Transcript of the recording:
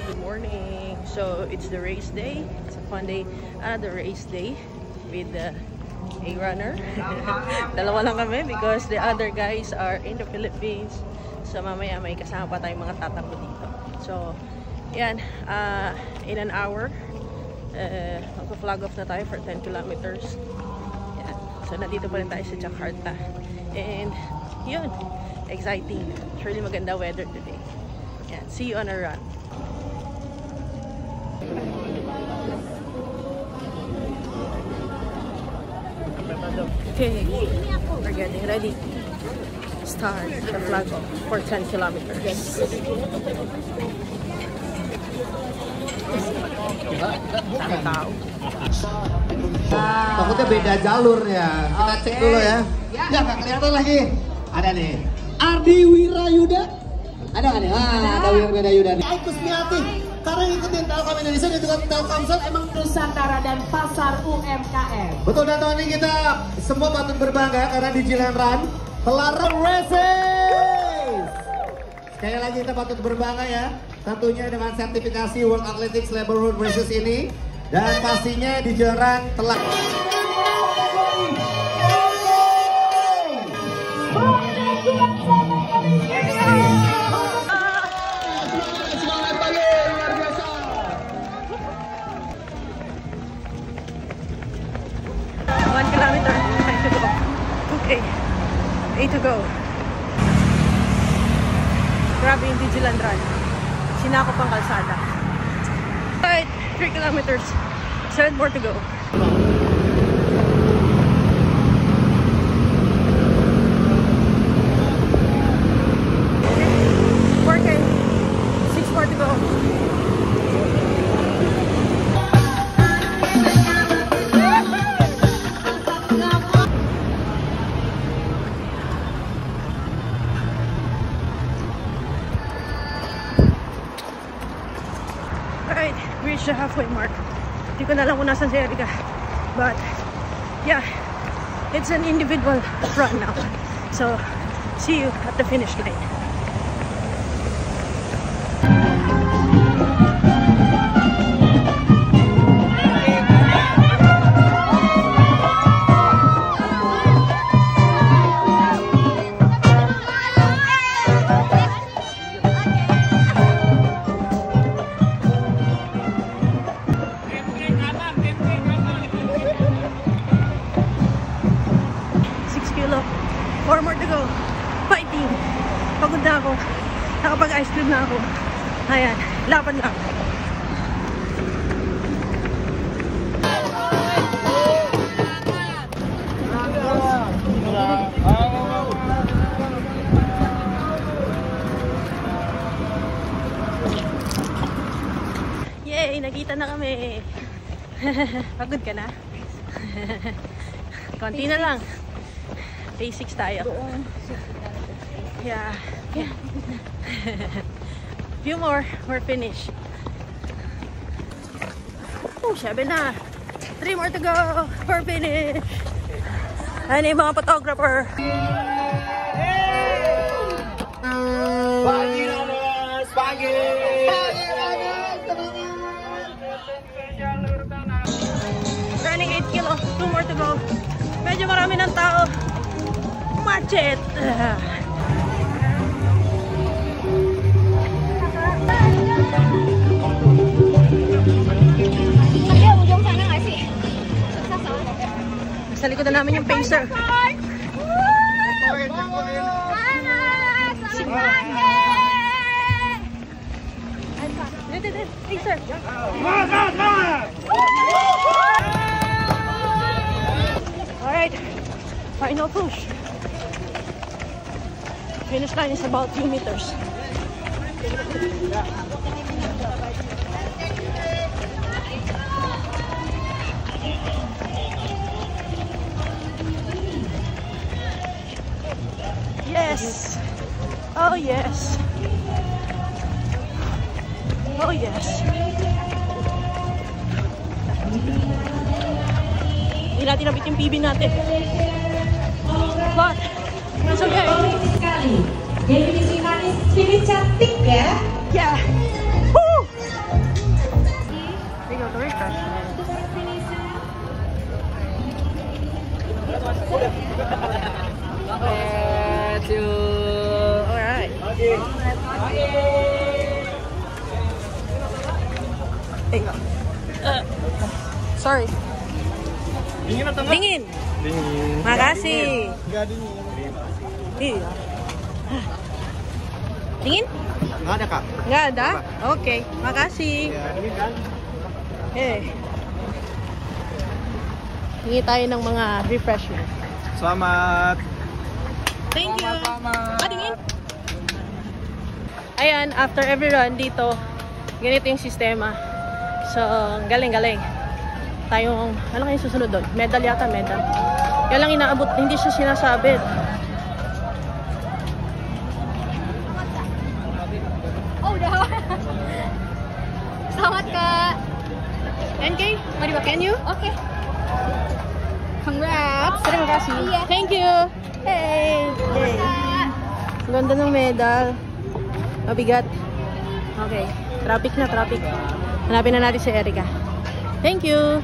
good morning. So it's the race day. It's a fun day. The race day with a runner. Dalawa lang kami because the other guys are in the Philippines. So mamaya may kasama pa tayong mga tatakbo dito. So yan, in an hour magpa-flag off na tayo for 10 kilometers. Yan. So nandito pa rin tayo sa Jakarta. And yun, exciting. It's really maganda weather today. Yan. See you on a run. Okay, we're getting ready. Start the flag off for 10 kilometers. Tao. Takutnya beda jalur ya. Kita cek dulu ya. Ya nggak kelihatan lagi. Ada nih. Ardi Wirayuda. Ada nggak nih? Ada Wirayuda. Kusmiati. Karena ngikutin Telkom Indonesia dan juga Telkomsel emang Nusantara dan pasar UMKM. Betul, dan tahun ini kita semua patut berbangga karena di Jilan Run telah races. Sekali lagi kita patut berbangga ya. Tentunya dengan sertifikasi World Athletics Labor Road Races ini. Dan pastinya di Jilan Run telah to go. Grabe yung Jilan Run. Sinakop ang kalsada. Alright, 3 kilometers. 7 more to go. Working. 6 more to go. Reach the halfway mark. Hindi ko na lang kung nasan si Erica. But yeah, it's an individual run now. So see you at the finish line. Pagod na ako. Nakapag-ice cream na ako. Ayan, laban lang. Yay! Nakita na kami. Pagod ka na? Konti na lang. Day 6 tayo. Yeah. Few more, we're finished. Oh, 7 na. 3 more to go. We're finished. Ano yung mga photographer? Pagi Ranas, pagi. Running 8 kilo. 2 more to go. Medyo marami ng tao. Machet. Sa likod na namin yung pacer. Pacer. Alright. Final push. Finish line is about 2 meters. Yes. Oh yes. Oh yes. Hindi natin nabit yung PB natin. But it's okay. Sekali. Definisi manis, pilih cantik ya. Yeah. Woo! Alright. Sorry. Dingin atau enggak? Dingin. Dingin. Makasih. Enggak dingin. Iya. Dingin? Enggak ada, Kak. Nggak ada? Oke, makasih. Ya, dingin kan? Hingi tayo ng mga refreshment. Selamat. Thank you. Dingin? Ayan, after every run dito, ganito yung sistema. So, galing-galing. Tayong, ano kayong susunod doon? Medal yata, medal. Yan lang inaabot, hindi siya sinasabit. Oh, udah. Selamat, Kak. NK, mau dipakein yuk? Oke. Congrats. Terima kasih. Iya. Thank you. Hey. Ganda ng medal. Mabigat. Okay. Traffic na, traffic. Hanapin na natin si Erica. Thank you.